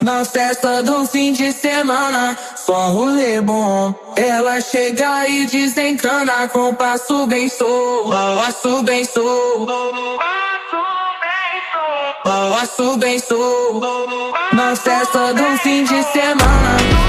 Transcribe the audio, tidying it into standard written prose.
Na festa do fim de semana, só rolê bom. Ela chega e desencana com passo bem solto, passo bem solto, passo bem solto. Na festa do fim de semana.